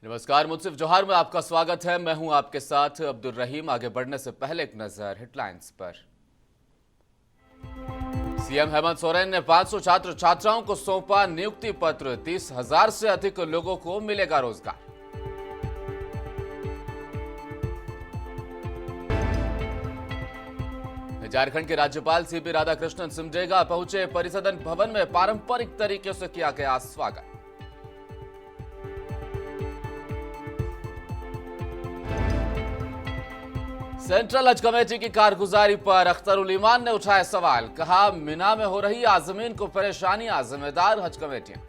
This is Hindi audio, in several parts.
नमस्कार, मुझसे जोहार में आपका स्वागत है। मैं हूं आपके साथ अब्दुल रहीम। आगे बढ़ने से पहले एक नजर हेडलाइंस पर। सीएम हेमंत सोरेन ने 500 छात्र छात्राओं को सौंपा नियुक्ति पत्र। 30,000 से अधिक लोगों को मिलेगा रोजगार। झारखंड के राज्यपाल सीपी राधाकृष्णन सिमडेगा पहुंचे। परिसदन भवन में पारंपरिक तरीके से किया गया स्वागत। सेंट्रल हज कमेटी की कारगुजारी पर अख्तरुल ईमान ने उठाया सवाल। कहा, मिना में हो रही आजमीन को परेशानियां, जिम्मेदार हज कमेटियां।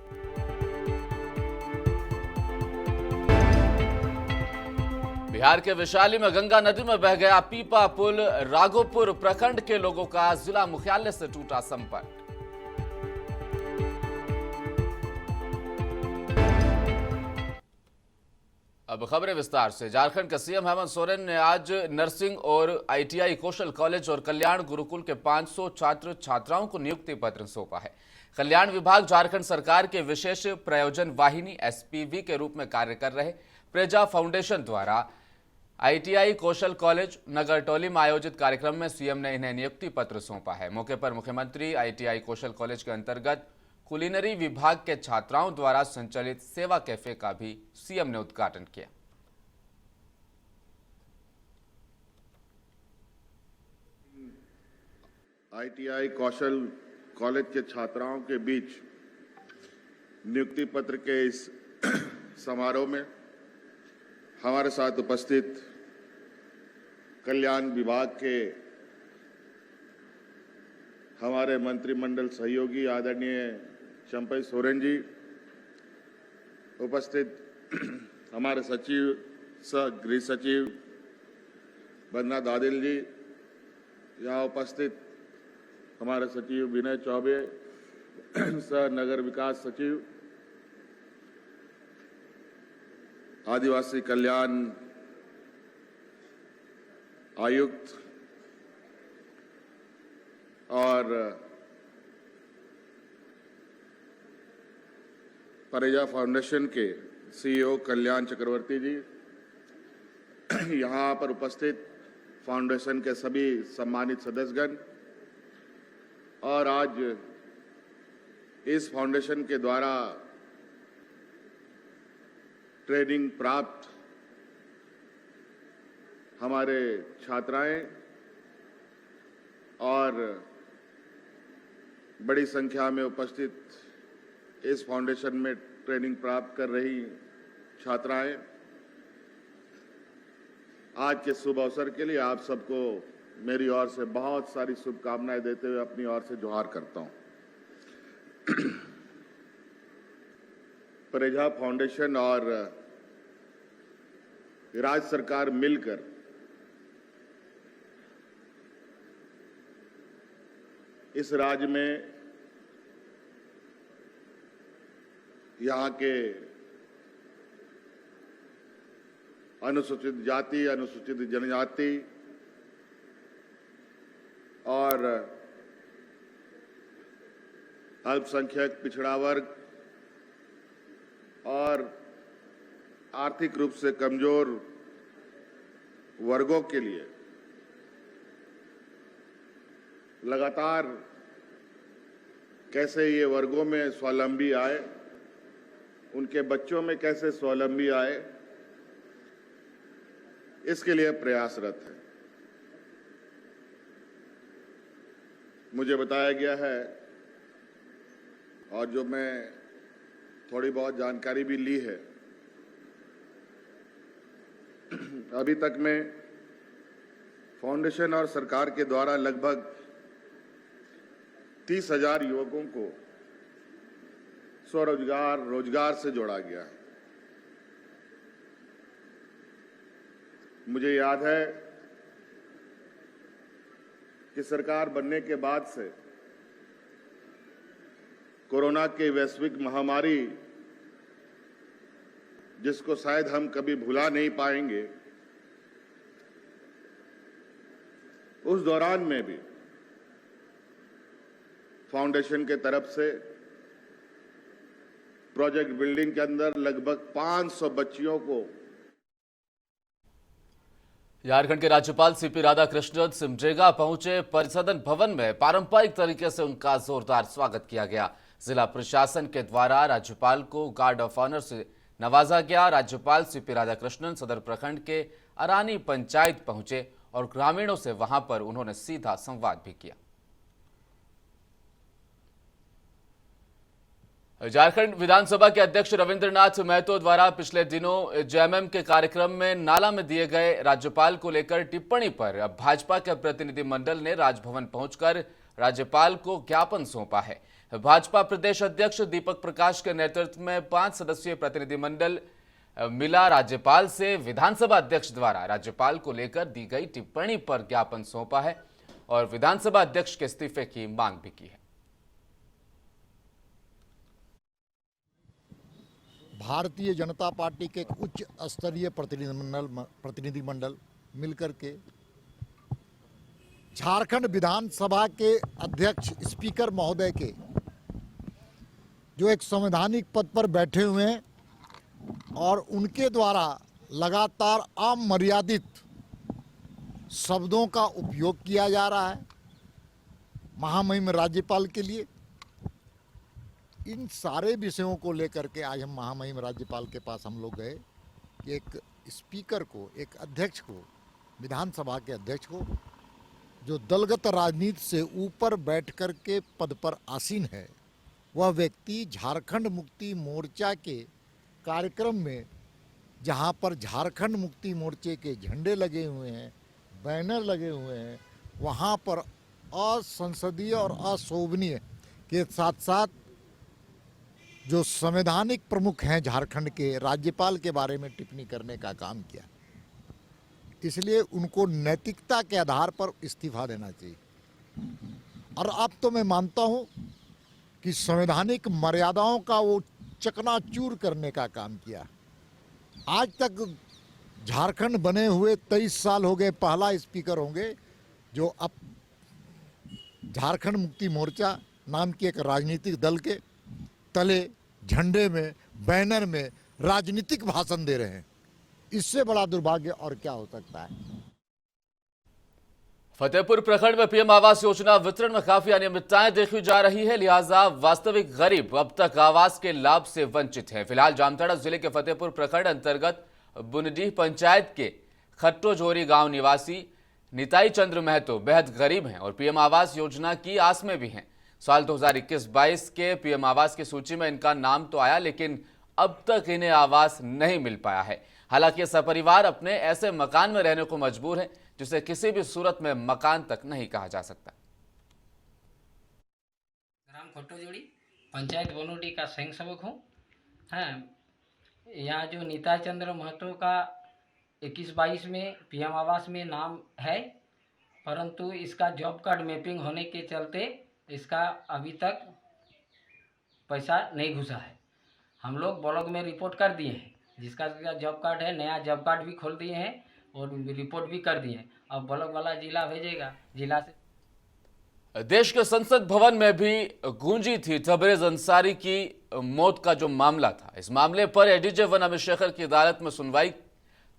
बिहार के वैशाली में गंगा नदी में बह गया पीपा पुल। राघोपुर प्रखंड के लोगों का जिला मुख्यालय से टूटा संपर्क। अब खबरें विस्तार से। झारखंड के सीएम हेमंत सोरेन ने आज नर्सिंग और आईटीआई कौशल कॉलेज और कल्याण गुरुकुल के 500 छात्र छात्राओं को नियुक्ति पत्र सौंपा है। कल्याण विभाग झारखंड सरकार के विशेष प्रयोजन वाहिनी एसपीवी के रूप में कार्य कर रहे प्रेजा फाउंडेशन द्वारा आईटीआई कौशल कॉलेज नगरटोली में आयोजित कार्यक्रम में सीएम ने इन्हें नियुक्ति पत्र सौंपा है। मौके पर मुख्यमंत्री आईटीआई कौशल कॉलेज के अंतर्गत कुलिनरी विभाग के छात्राओं द्वारा संचालित सेवा कैफे का भी सीएम ने उद्घाटन किया। आईटीआई कौशल कॉलेज के छात्राओं के बीच नियुक्ति पत्र के इस समारोह में हमारे साथ उपस्थित कल्याण विभाग के हमारे मंत्रिमंडल सहयोगी आदरणीय चंपई सोरेन जी, उपस्थित हमारे सचिव सह गृह सचिव बन्ना दादिल जी, यहाँ उपस्थित हमारे सचिव विनय चौबे, सह नगर विकास सचिव, आदिवासी कल्याण आयुक्त और परेजा फाउंडेशन के सीईओ कल्याण चक्रवर्ती जी, यहाँ पर उपस्थित फाउंडेशन के सभी सम्मानित सदस्यगण और आज इस फाउंडेशन के द्वारा ट्रेनिंग प्राप्त हमारे छात्राएं और बड़ी संख्या में उपस्थित इस फाउंडेशन में ट्रेनिंग प्राप्त कर रही छात्राएं, आज के शुभ अवसर के लिए आप सबको मेरी ओर से बहुत सारी शुभकामनाएं देते हुए अपनी ओर से जोहार करता हूं। परेजा फाउंडेशन और राज्य सरकार मिलकर इस राज्य में यहाँ के अनुसूचित जाति, अनुसूचित जनजाति और अल्पसंख्यक पिछड़ा वर्ग और आर्थिक रूप से कमजोर वर्गों के लिए लगातार कैसे ये वर्गों में स्वावलंबी आए, उनके बच्चों में कैसे स्वावलंबी आए, इसके लिए प्रयासरत है। मुझे बताया गया है और जो मैं थोड़ी बहुत जानकारी भी ली है, अभी तक में फाउंडेशन और सरकार के द्वारा लगभग 30,000 युवकों को स्वरोजगार, रोजगार से जोड़ा गया है। मुझे याद है कि सरकार बनने के बाद से कोरोना के वैश्विक महामारी, जिसको शायद हम कभी भुला नहीं पाएंगे, उस दौरान में भी फाउंडेशन के तरफ से प्रोजेक्ट बिल्डिंग के अंदर लगभग 500 बच्चियों को झारखंड के राज्यपाल सीपी राधाकृष्णन सिमडेगा पहुंचे। परिसदन भवन में पारंपरिक तरीके से उनका जोरदार स्वागत किया गया। जिला प्रशासन के द्वारा राज्यपाल को गार्ड ऑफ ऑनर से नवाजा गया। राज्यपाल सीपी राधाकृष्णन सदर प्रखंड के अरानी पंचायत पहुंचे और ग्रामीणों से वहां पर उन्होंने सीधा संवाद भी किया। झारखंड विधानसभा के अध्यक्ष रविंद्रनाथ महतो द्वारा पिछले दिनों जेएमएम के कार्यक्रम में नाला में दिए गए राज्यपाल को लेकर टिप्पणी पर अब भाजपा के प्रतिनिधि मंडल ने राजभवन पहुंचकर राज्यपाल को ज्ञापन सौंपा है। भाजपा प्रदेश अध्यक्ष दीपक प्रकाश के नेतृत्व में 5 सदस्यीय प्रतिनिधि मंडल मिला राज्यपाल से विधानसभा अध्यक्ष द्वारा राज्यपाल को लेकर दी गई टिप्पणी पर ज्ञापन सौंपा है और विधानसभा अध्यक्ष के इस्तीफे की मांग भी की है। भारतीय जनता पार्टी के एक उच्च स्तरीय प्रतिनिधिमंडल मिलकर के झारखंड विधानसभा के अध्यक्ष स्पीकर महोदय के जो एक संवैधानिक पद पर बैठे हुए हैं और उनके द्वारा लगातार अमर्यादित शब्दों का उपयोग किया जा रहा है महामहिम राज्यपाल के लिए, इन सारे विषयों को लेकर के आज हम महामहिम राज्यपाल के पास हम लोग गए कि एक स्पीकर को, एक अध्यक्ष को, विधानसभा के अध्यक्ष को जो दलगत राजनीति से ऊपर बैठ कर के पद पर आसीन है, वह व्यक्ति झारखंड मुक्ति मोर्चा के कार्यक्रम में जहां पर झारखंड मुक्ति मोर्चे के झंडे लगे हुए हैं, बैनर लगे हुए हैं, वहां पर असंसदीय और अशोभनीय के साथ साथ जो संवैधानिक प्रमुख हैं झारखंड के, राज्यपाल के बारे में टिप्पणी करने का काम किया। इसलिए उनको नैतिकता के आधार पर इस्तीफा देना चाहिए। और अब तो मैं मानता हूं कि संवैधानिक मर्यादाओं का वो चकनाचूर करने का काम किया। आज तक झारखंड बने हुए 23 साल हो गए, पहला स्पीकर होंगे जो अब झारखंड मुक्ति मोर्चा नाम की एक राजनीतिक दल के तले झंडे में, बैनर में राजनीतिक भाषण दे रहे हैं। इससे बड़ा दुर्भाग्य और क्या हो सकता है। फतेहपुर प्रखंड में पीएम आवास योजना वितरण में काफी अनियमितताएं देखी जा रही है, लिहाजा वास्तविक गरीब अब तक आवास के लाभ से वंचित है। फिलहाल जामताड़ा जिले के फतेहपुर प्रखंड अंतर्गत बुनडीह पंचायत के खट्टोजोरी गांव निवासी निताई चंद्र महतो बेहद गरीब हैं और पीएम आवास योजना की आस में भी हैं। साल 2021-22 के पीएम आवास की सूची में इनका नाम तो आया, लेकिन अब तक इन्हें आवास नहीं मिल पाया है। हालांकि सपरिवार अपने ऐसे मकान में रहने को मजबूर है जिसे किसी भी सूरत में मकान तक नहीं कहा जा सकता। ग्राम खट्टोजोड़ी पंचायत बनोटी का संघ सेवक हूँ। यहाँ जो निताई चंद्र महतो का 21-22 में पीएम आवास में नाम है, परंतु इसका जॉब कार्ड मैपिंग होने के चलते इसका अभी तक पैसा नहीं घुसा है। हम लोग ब्लॉक में रिपोर्ट कर दिए हैं, जिसका जॉब कार्ड है, नया जॉब कार्ड भी खोल दिए हैं और रिपोर्ट भी कर दिए हैं। अब ब्लॉक वाला जिला भेजेगा, जिला से। देश के संसद भवन में भी गूंजी थी तबरेज अंसारी की मौत का जो मामला था। इस मामले पर एडीजे 1 अमित शेखर की अदालत में सुनवाई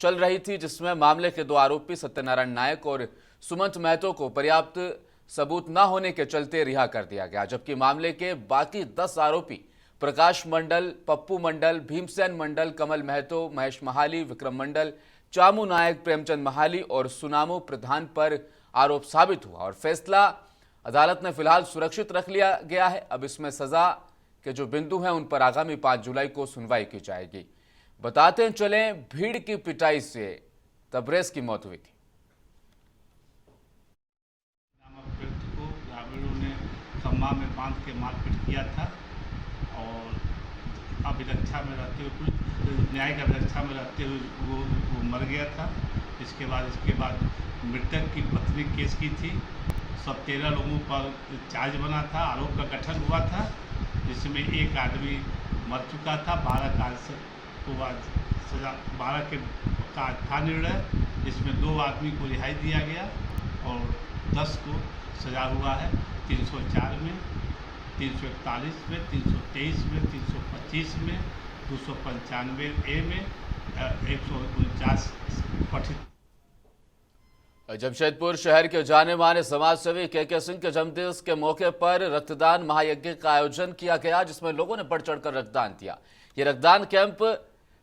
चल रही थी, जिसमें मामले के 2 आरोपी सत्यनारायण नायक और सुमंत महतो को पर्याप्त सबूत न होने के चलते रिहा कर दिया गया, जबकि मामले के बाकी 10 आरोपी प्रकाश मंडल, पप्पू मंडल, भीमसेन मंडल, कमल महतो, महेश महाली, विक्रम मंडल, चामू नायक, प्रेमचंद महाली और सुनामू प्रधान पर आरोप साबित हुआ और फैसला अदालत ने फिलहाल सुरक्षित रख लिया गया है। अब इसमें सजा के जो बिंदु हैं उन पर आगामी 5 जुलाई को सुनवाई की जाएगी। बताते चलें, भीड़ की पिटाई से तबरेज की मौत हुई थी। खम्मा में बांध के मारपीट किया था और अभिरक्षा में रहते हुए, कुछ न्यायिक अभिरक्षा में रहते हुए वो मर गया था। इसके बाद मृतक की पत्नी केस की थी। सब 13 लोगों पर चार्ज बना था, आरोप का गठन हुआ था, जिसमें एक आदमी मर चुका था। 12 का सजा, 12 के का था निर्णय, जिसमें 2 आदमी को रिहाई दिया गया और 10 को सजा हुआ है 304 में। 341 में, 323 में, 325 में, 295A में, 149 पठित। जमशेदपुर शहर के जाने माने समाजसेवी के सिंह के जन्मदिवस के मौके पर रक्तदान महायज्ञ का आयोजन किया गया, जिसमें लोगों ने बढ़ चढ़कर रक्तदान दिया। ये रक्तदान कैंप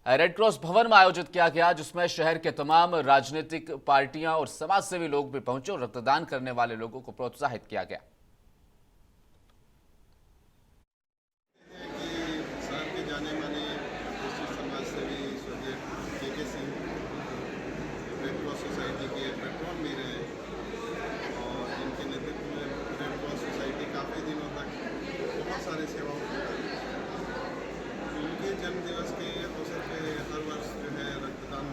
रेड क्रॉस भवन में आयोजित किया गया, जिसमें शहर के तमाम राजनीतिक पार्टियां और समाजसेवी लोग भी पहुंचे और रक्तदान करने वाले लोगों को प्रोत्साहित किया गया। शहर के जाने माने समाजसेवी के सिंह रेड क्रॉस सोसाइटी के पेट्रोल में रहे और इनके नेतृत्व में रेड क्रॉस सोसाइटी काफ़ी दिनों तक बहुत सारे सेवाओं को उनके जन्मदिवस के अवसर पे हर वर्ष जो है रक्तदान।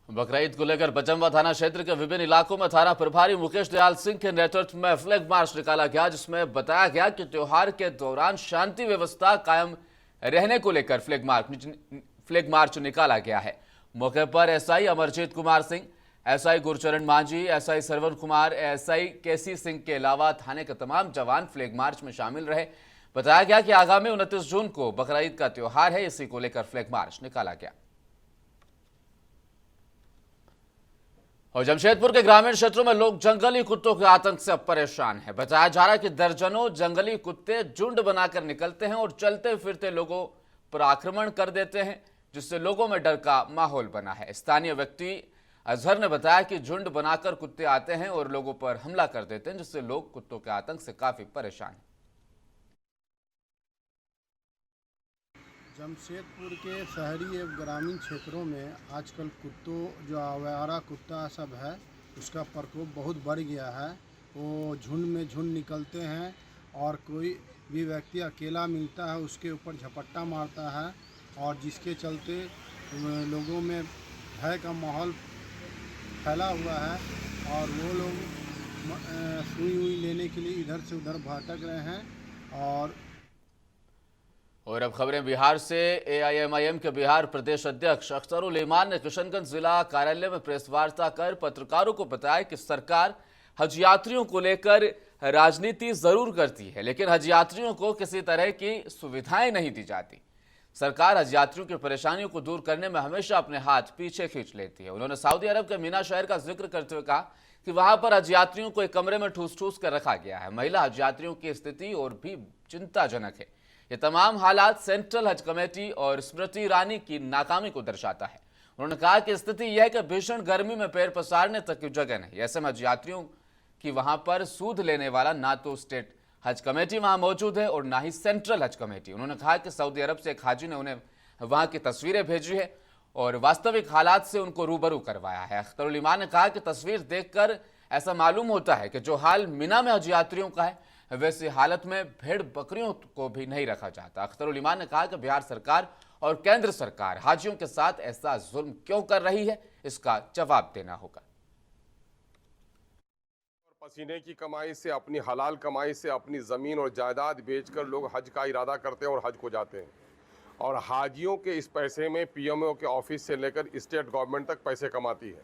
बकरीद को लेकर बचम्बा थाना क्षेत्र के विभिन्न इलाकों में थाना प्रभारी मुकेश दयाल सिंह के नेतृत्व में फ्लैग मार्च निकाला गया, जिसमें बताया गया कि त्योहार के दौरान शांति व्यवस्था कायम रहने को लेकर फ्लैग मार्च निकाला गया है। मौके पर SI Amarjeet Kumar Singh, SI Gurcharan Manjhi, SI Sarvan Kumar, SI KC Singh के अलावा थाने के तमाम जवान फ्लैग मार्च में शामिल रहे। बताया गया कि आगामी 29 जून को बकरीद का त्योहार है, इसी को लेकर फ्लैग मार्च निकाला गया। और जमशेदपुर के ग्रामीण क्षेत्रों में लोग जंगली कुत्तों के आतंक से अब परेशान हैं। बताया जा रहा है कि दर्जनों जंगली कुत्ते झुंड बनाकर निकलते हैं और चलते फिरते लोगों पर आक्रमण कर देते हैं, जिससे लोगों में डर का माहौल बना है। स्थानीय व्यक्ति अजहर ने बताया कि झुंड बनाकर कुत्ते आते हैं और लोगों पर हमला कर देते हैं, जिससे लोग कुत्तों के आतंक से काफी परेशान हैं। जमशेदपुर के शहरी एवं ग्रामीण क्षेत्रों में आजकल कुत्तों जो आवारा कुत्ता सब है उसका प्रकोप बहुत बढ़ गया है। वो झुंड में झुंड निकलते हैं और कोई भी व्यक्ति अकेला मिलता है उसके ऊपर झपट्टा मारता है और जिसके चलते लोगों में भय का माहौल फैला हुआ है और वो लोग सुई हुई लेने के लिए इधर से उधर भटक रहे हैं। और अब खबरें बिहार से। एआईएमआईएम के बिहार प्रदेश अध्यक्ष अख्तरुल ईमान ने किशनगंज जिला कार्यालय में प्रेस वार्ता कर पत्रकारों को बताया कि सरकार हज यात्रियों को लेकर राजनीति जरूर करती है, लेकिन हज यात्रियों को किसी तरह की सुविधाएं नहीं दी जाती। सरकार हज यात्रियों की परेशानियों को दूर करने में हमेशा अपने हाथ पीछे खींच लेती है। उन्होंने सऊदी अरब के मीना शहर का जिक्र करते हुए कहा कि वहां पर हज यात्रियों को एक कमरे में ठूस ठूस कर रखा गया है। महिला हज यात्रियों की स्थिति और भी चिंताजनक है। ये तमाम हालात सेंट्रल हज कमेटी और स्मृति ईरानी की नाकामी को दर्शाता है। उन्होंने कहा कि स्थिति यह है कि भीषण गर्मी में पैर पसारने तक की जगह नहीं। ऐसे में हज यात्रियों की वहां पर सूद लेने वाला ना तो स्टेट हज कमेटी वहां मौजूद है और ना ही सेंट्रल हज कमेटी। उन्होंने कहा कि सऊदी अरब से एक हाजी ने उन्हें वहां की तस्वीरें भेजी है और वास्तविक हालात से उनको रूबरू करवाया है। अख्तरुल ईमान ने कहा कि तस्वीर देखकर ऐसा मालूम होता है कि जो हाल मिना में हज यात्रियों का है वैसी हालत में भेड़ बकरियों को भी नहीं रखा जाता। अख्तरुल ईमान ने कहा कि बिहार सरकार और केंद्र सरकार हाजियों के साथ ऐसा जुल्म क्यों कर रही है, इसका जवाब देना होगा। पसीने की कमाई से, अपनी हलाल कमाई से अपनी ज़मीन और जायदाद बेचकर लोग हज का इरादा करते हैं और हज को जाते हैं और हाजियों के इस पैसे में पीएमओ के ऑफिस से लेकर स्टेट गवर्नमेंट तक पैसे कमाती है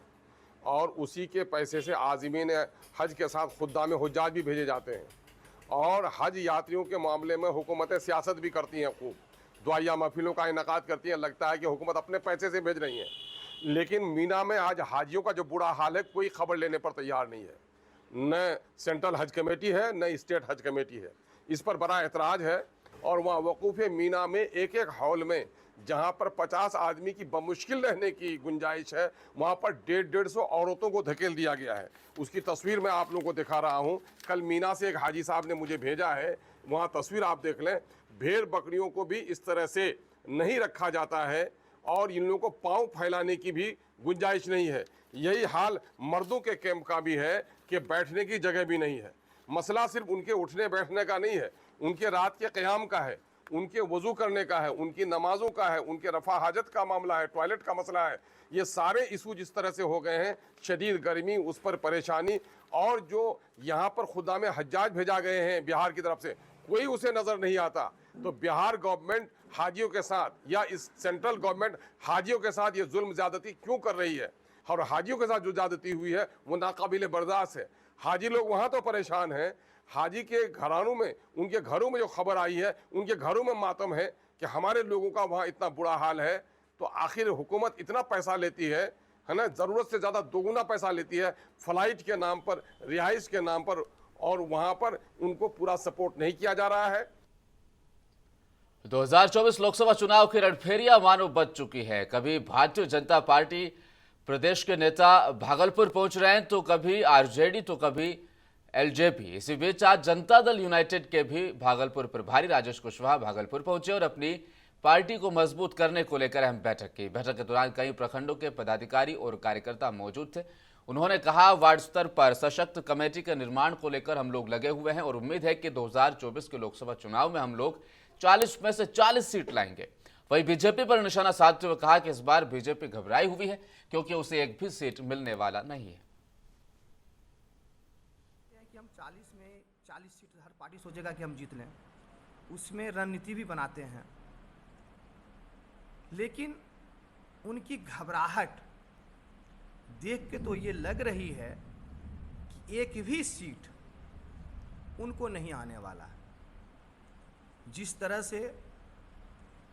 और उसी के पैसे से आज़मीन हज के साथ खुद्दाम हुज्जाज भी भेजे जाते हैं और हज यात्रियों के मामले में हुकूमतें सियासत भी करती हैं, खूब दुआया महफिलों का इनेकाद करती हैं। लगता है कि हुकूमत अपने पैसे से भेज रही है, लेकिन मीना में आज हाजियों का जो बुरा हाल है कोई खबर लेने पर तैयार नहीं है। न सेंट्रल हज कमेटी है न स्टेट हज कमेटी है। इस पर बड़ा एतराज़ है और वहाँ वकूफ़ मीना में एक एक हॉल में जहाँ पर 50 आदमी की बमुश्किल रहने की गुंजाइश है वहाँ पर 150-150 औरतों को धकेल दिया गया है। उसकी तस्वीर मैं आप लोगों को दिखा रहा हूँ। कल मीना से एक हाजी साहब ने मुझे भेजा है, वहाँ तस्वीर आप देख लें। भेड़ बकरियों को भी इस तरह से नहीं रखा जाता है और इन लोगों को पाँव फैलाने की भी गुंजाइश नहीं है। यही हाल मर्दों के कैंप का भी है कि बैठने की जगह भी नहीं है। मसला सिर्फ उनके उठने बैठने का नहीं है, उनके रात के क़याम का है, उनके वज़ू करने का है, उनकी नमाज़ों का है, उनके रफ़ा हाजत का मामला है, टॉयलेट का मसला है। ये सारे इशू जिस तरह से हो गए हैं, शदीद गर्मी, उस पर परेशानी और जो यहाँ पर खुदा में हज्जाज भेजा गए हैं बिहार की तरफ से, कोई उसे नज़र नहीं आता। तो बिहार गवर्नमेंट हाजियों के साथ या इस सेंट्रल गवर्नमेंट हाजियों के साथ ये जुल्म ज़्यादती क्यों कर रही है और हाजियों के साथ जो ज़्यादती हुई है वो नाकाबिले बर्दाश्त है। हाजी लोग वहाँ तो परेशान हैं, हाजी के घरानों में, उनके घरों में जो खबर आई है, उनके घरों में मातम है कि हमारे लोगों का वहाँ इतना बुरा हाल है। तो आखिर हुकूमत इतना पैसा लेती है ना, ज़रूरत से ज़्यादा दोगुना पैसा लेती है फ्लाइट के नाम पर, रिहाइश के नाम पर, और वहाँ पर उनको पूरा सपोर्ट नहीं किया जा रहा है। 2024 लोकसभा चुनाव की रणफेरियां मानो बच चुकी है। कभी भारतीय जनता पार्टी प्रदेश के नेता भागलपुर पहुंच रहे हैं, तो कभी आरजेडी, तो कभी एलजेपी। इसी बीच आज जनता दल यूनाइटेड के भी भागलपुर प्रभारी राजेश कुशवाहा भागलपुर पहुंचे और अपनी पार्टी को मजबूत करने को लेकर अहम बैठक की। बैठक के दौरान कई प्रखंडों के पदाधिकारी और कार्यकर्ता मौजूद थे। उन्होंने कहा, वार्ड स्तर पर सशक्त कमेटी के निर्माण को लेकर हम लोग लगे हुए हैं और उम्मीद है कि 2024 के लोकसभा चुनाव में हम लोग 40 में से 40 सीट लाएंगे। वहीं बीजेपी पर निशाना साधते हुए कहा कि इस बार बीजेपी घबराई हुई है क्योंकि उसे एक भी सीट मिलने वाला नहीं है। कि हम 40 में 40 सीट हर पार्टी सोचेगा कि हम जीत लें, उसमें रणनीति भी बनाते हैं, लेकिन उनकी घबराहट देख के तो ये लग रही है कि एक भी सीट उनको नहीं आने वाला है। जिस तरह से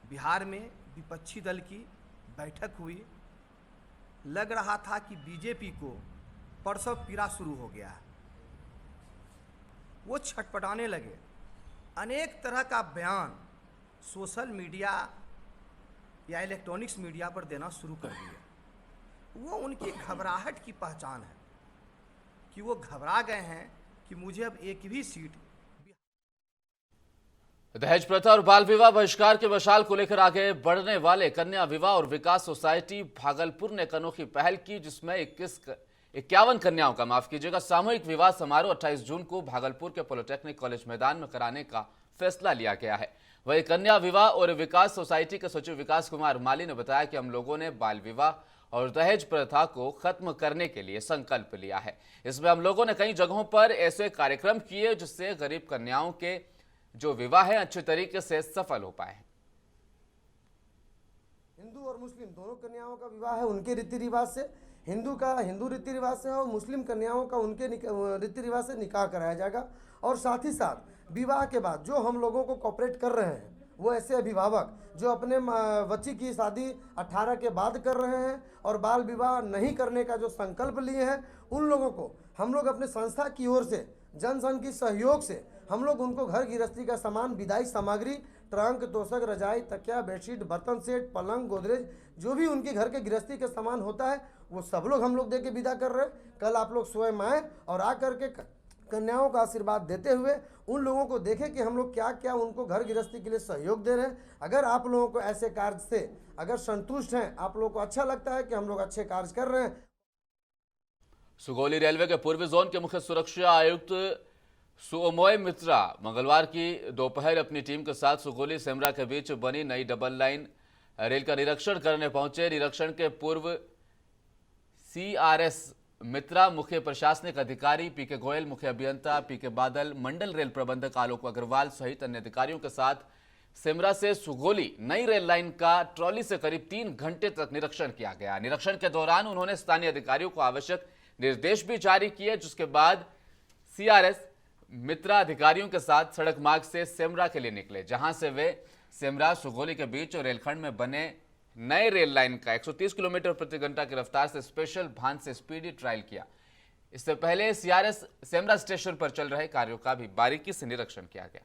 बिहार में विपक्षी दल की बैठक हुई, लग रहा था कि बीजेपी को प्रसव पीड़ा शुरू हो गया है। वो छटपटाने लगे, अनेक तरह का बयान सोशल मीडिया या इलेक्ट्रॉनिक्स मीडिया पर देना शुरू कर दिए। वो उनकी घबराहट की पहचान है कि वो घबरा गए हैं कि मुझे अब एक भी सीट। दहेज प्रथा और बाल विवाह बहिष्कार के मशाल को लेकर आगे बढ़ने वाले कन्या विवाह और विकास सोसाइटी भागलपुर ने एक अनोखी पहल की, जिसमें 51 कन्याओं का सामूहिक विवाह समारोह 28 जून को भागलपुर के पॉलिटेक्निक कॉलेज मैदान में कराने का फैसला लिया गया है। वही कन्या विवाह और विकास सोसाइटी के सचिव विकास कुमार माली ने बताया कि हम लोगों ने बाल विवाह और दहेज प्रथा को खत्म करने के लिए संकल्प लिया है। इसमें हम लोगों ने कई जगहों पर ऐसे कार्यक्रम किए जिससे गरीब कन्याओं के जो विवाह है अच्छे तरीके से सफल हो पाए। हिंदू और मुस्लिम दोनों कन्याओं का विवाह है उनके रीति रिवाज से, हिंदू का हिंदू रीति रिवाज से और मुस्लिम कन्याओं का उनके रीति रिवाज से निकाह कराया जाएगा। और साथ ही साथ विवाह के बाद जो हम लोगों को कॉपरेट कर रहे हैं, वो ऐसे अभिभावक जो अपने बच्ची की शादी 18 के बाद कर रहे हैं और बाल विवाह नहीं करने का जो संकल्प लिए हैं, उन लोगों को हम लोग अपने संस्था की ओर से जनसंघ की सहयोग से हम लोग उनको घर गृहस्थी का सामान, विदाई सामग्री, ट्रंक, तोशक, रजाई, तकिया, बेडशीट, बर्तन सेट, पलंग, गोदरेज, जो भी उनके घर के गृहस्थी का सामान होता है वो सब लोग हम लोग दे के विदा कर रहे हैं। कल आप लोग स्वयं आए और आकर के कन्याओं का आशीर्वाद देते हुए उन लोगों को देखें कि हम लोग क्या क्या उनको घर गृहस्थी के लिए सहयोग दे रहे हैं। अगर आप लोगों को ऐसे कार्य से अगर संतुष्ट हैं, आप लोगों को अच्छा लगता है कि हम लोग अच्छे कार्य कर रहे हैं। सुगौली रेलवे के पूर्वी जोन के मुख्य सुरक्षा आयुक्त सुमोय मित्रा मंगलवार की दोपहर अपनी टीम के साथ सुगौली सेमरा के बीच बनी नई डबल लाइन रेल का निरीक्षण करने पहुंचे। निरीक्षण के पूर्व CRS मित्रा, मुख्य प्रशासनिक अधिकारी पीके गोयल, मुख्य अभियंता पीके बादल, मंडल रेल प्रबंधक आलोक अग्रवाल सहित अन्य अधिकारियों के साथ सेमरा से सुगौली नई रेल लाइन का ट्रॉली से करीब 3 घंटे तक निरीक्षण किया गया। निरीक्षण के दौरान उन्होंने स्थानीय अधिकारियों को आवश्यक निर्देश भी जारी किए, जिसके बाद CRS मित्रा अधिकारियों के साथ सड़क मार्ग से सेमरा के लिए निकले, जहां से वे सेमरा सुगौली के बीच रेलखंड में बने नए रेल लाइन का 130 किलोमीटर प्रति घंटा की रफ्तार से स्पेशल भान से स्पीडी ट्रायल किया। इससे पहले CRS सेमरा स्टेशन पर चल रहे कार्यों का भी बारीकी से निरीक्षण किया गया।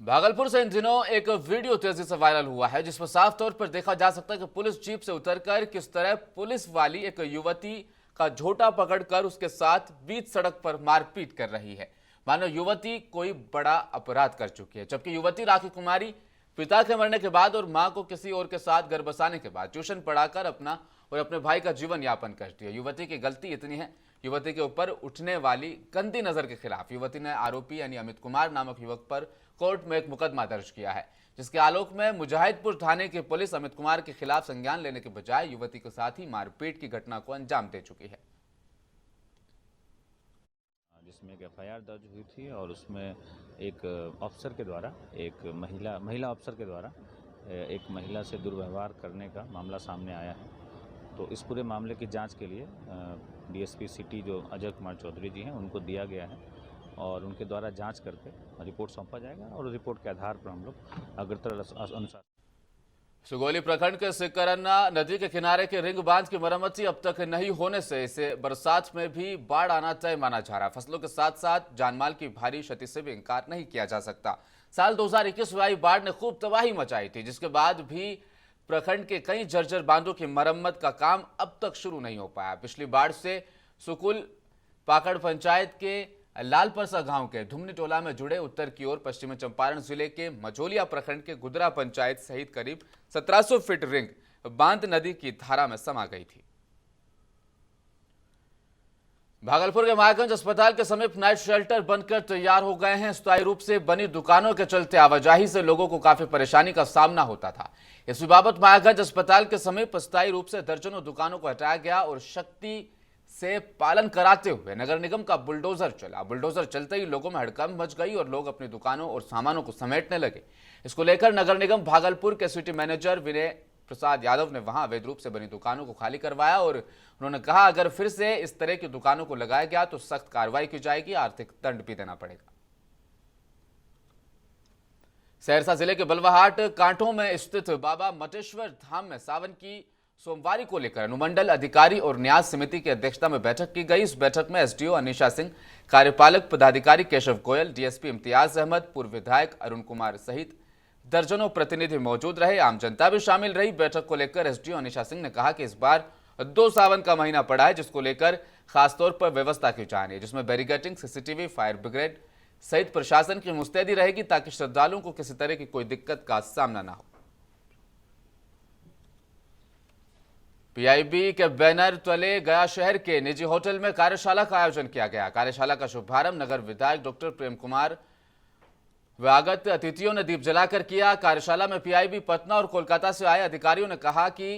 भागलपुर से इन दिनों एक वीडियो तेजी से वायरल हुआ है, जिसमें साफ तौर पर देखा जा सकता है कि पुलिस जीप से उतरकर किस तरह पुलिस वाली एक युवती का झोटा पकड़कर उसके साथ बीच सड़क पर मारपीट कर रही है, मानो युवती कोई बड़ा अपराध कर चुकी है। जबकि युवती राखी कुमारी पिता के मरने के बाद और मां को किसी और के साथ घर बसाने के बाद ट्यूशन पढ़ाकर अपना और अपने भाई का जीवन यापन करती है। युवती की गलती इतनी है, युवती के ऊपर उठने वाली गंदी नजर के खिलाफ युवती ने आरोपी यानी अमित कुमार नामक युवक पर कोर्ट में एक मुकदमा दर्ज किया है, जिसके आलोक में मुजाहिदपुर थाने की पुलिस अमित कुमार के खिलाफ संज्ञान लेने के बजाय युवती के साथ ही मारपीट की घटना को अंजाम दे चुकी है। जिसमें एक FIR दर्ज हुई थी और उसमें एक अफसर के द्वारा एक महिला अफसर के द्वारा एक महिला से दुर्व्यवहार करने का मामला सामने आया है तो इस पूरे मामले की जांच के लिए डीएसपी सिटी जो अजय कुमार चौधरी जी हैं उनको दिया गया है और उनके द्वारा जांच करके रिपोर्ट सौंपा जाएगा और रिपोर्ट के आधार पर हम लोग अग्रतर अनुसार। सुगौली प्रखंड के सिकरन्ना नदी के किनारे के रिंग बांध की मरम्मती अब तक नहीं होने से इसे बरसात में भी बाढ़ आना तय माना जा रहा है। फसलों के साथ साथ जानमाल की भारी क्षति से भी इनकार नहीं किया जा सकता। साल 2021 में आई बाढ़ ने खूब तबाही मचाई थी, जिसके बाद भी प्रखंड के कई जर्जर बांधों की मरम्मत का काम अब तक शुरू नहीं हो पाया। पिछली बाढ़ से सुकुल पाकड़ पंचायत के लालपरसा गांव के धुमनी टोला में जुड़े उत्तर की ओर पश्चिमी चंपारण जिले के मझोलिया प्रखंड के गुदरा पंचायत सहित करीब 1700 फीट रिंग बांध नदी की धारा में समा गई थी। भागलपुर के महागंज अस्पताल के समीप नाइट शेल्टर बनकर तैयार हो गए हैं। स्थायी रूप से बनी दुकानों के चलते आवाजाही से लोगों को काफी परेशानी का सामना होता था। इस बाबत महागंज अस्पताल के समीप स्थायी रूप से दर्जनों दुकानों को हटाया गया और शक्ति से पालन कराते हुए नगर निगम का बुलडोजर चला। बुलडोजर चलते ही लोगों में हड़कंप मच गई और लोग अपनी दुकानों और सामानों को समेटने लगे। इसको लेकर नगर निगम भागलपुर के सिटी मैनेजर विनय प्रसाद यादव ने वहां अवैध रूप से बनी दुकानों को खाली करवाया और उन्होंने कहा, अगर फिर से इस तरह की दुकानों को लगाया गया तो सख्त कार्रवाई की जाएगी, आर्थिक दंड भी देना पड़ेगा। सहरसा जिले के बलवाहाट कांठों में स्थित बाबा मटेश्वर धाम में सावन की सोमवारी को लेकर अनुमंडल अधिकारी और न्यास समिति की अध्यक्षता में बैठक की गई। इस बैठक में एसडीओ अनिशा सिंह, कार्यपालक पदाधिकारी केशव गोयल, डीएसपी इम्तियाज अहमद, पूर्व विधायक अरुण कुमार सहित दर्जनों प्रतिनिधि मौजूद रहे। आम जनता भी शामिल रही। बैठक को लेकर एसडीओ अनिशा सिंह ने कहा कि इस बार 2 सावन का महीना पड़ा है, जिसको लेकर खासतौर पर व्यवस्था की जानी है, जिसमें बैरिकेडिंग, सीसीटीवी, फायर ब्रिगेड सहित प्रशासन की मुस्तैदी रहेगी ताकि श्रद्धालुओं को किसी तरह की कोई दिक्कत का सामना ना हो। पीआईबी के बैनर तले गया शहर के निजी होटल में कार्यशाला का आयोजन किया गया। कार्यशाला का शुभारंभ नगर विधायक डॉक्टर प्रेम कुमार व आगत अतिथियों ने दीप जलाकर किया। कार्यशाला में पीआईबी पटना और कोलकाता से आए अधिकारियों ने कहा कि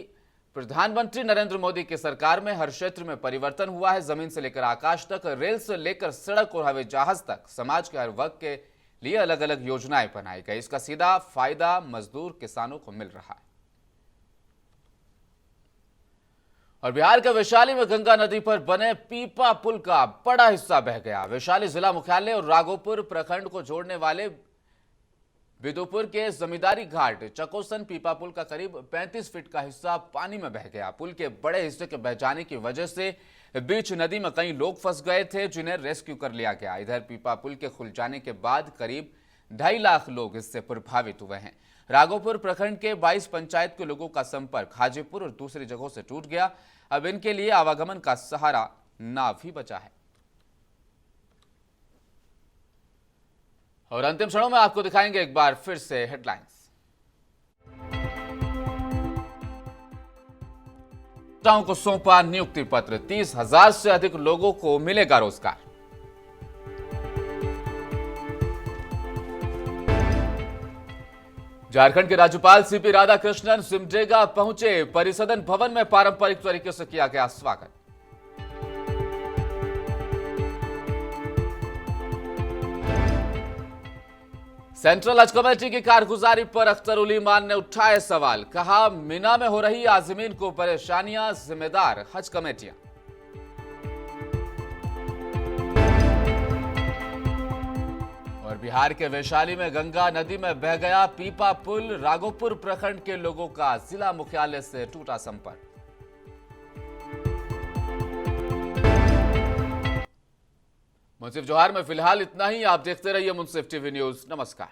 प्रधानमंत्री नरेंद्र मोदी की सरकार में हर क्षेत्र में परिवर्तन हुआ है। जमीन से लेकर आकाश तक, रेल से लेकर सड़क और हवाई जहाज तक समाज के हर वर्ग के लिए अलग अलग योजनाएं बनाई गई। इसका सीधा फायदा मजदूर किसानों को मिल रहा है। और बिहार के वैशाली में गंगा नदी पर बने पीपा पुल का बड़ा हिस्सा बह गया। वैशाली जिला मुख्यालय और राघोपुर प्रखंड को जोड़ने वाले बिदुपुर के जमींदारी घाट चकोसन पीपा पुल का करीब 35 फीट का हिस्सा पानी में बह गया। पुल के बड़े हिस्से के बह जाने की वजह से बीच नदी में कई लोग फंस गए थे, जिन्हें रेस्क्यू कर लिया गया। इधर पीपा पुल के खुल जाने के बाद करीब 2.5 लाख लोग इससे प्रभावित हुए हैं। राघोपुर प्रखंड के 22 पंचायत के लोगों का संपर्क हाजीपुर और दूसरी जगहों से टूट गया। अब इनके लिए आवागमन का सहारा नाव ही बचा है। और अंतिम क्षणों में आपको दिखाएंगे एक बार फिर से हेडलाइंस। को सौंपा नियुक्ति पत्र, 30,000 से अधिक लोगों को मिलेगा रोजगार। झारखंड के राज्यपाल सीपी राधाकृष्णन सिमडेगा पहुंचे। परिसदन भवन में पारंपरिक तरीके से किया गया स्वागत। सेंट्रल हज कमेटी की कारगुजारी पर अख्तर उल ईमान ने उठाए सवाल। कहा, मिना में हो रही आज़मीन को परेशानियां जिम्मेदार हज कमेटियां। और बिहार के वैशाली में गंगा नदी में बह गया पीपा पुल। राघोपुर प्रखंड के लोगों का जिला मुख्यालय से टूटा संपर्क। मुंसिफ जोहार में फिलहाल इतना ही। आप देखते रहिए मुंसिफ टीवी न्यूज। नमस्कार।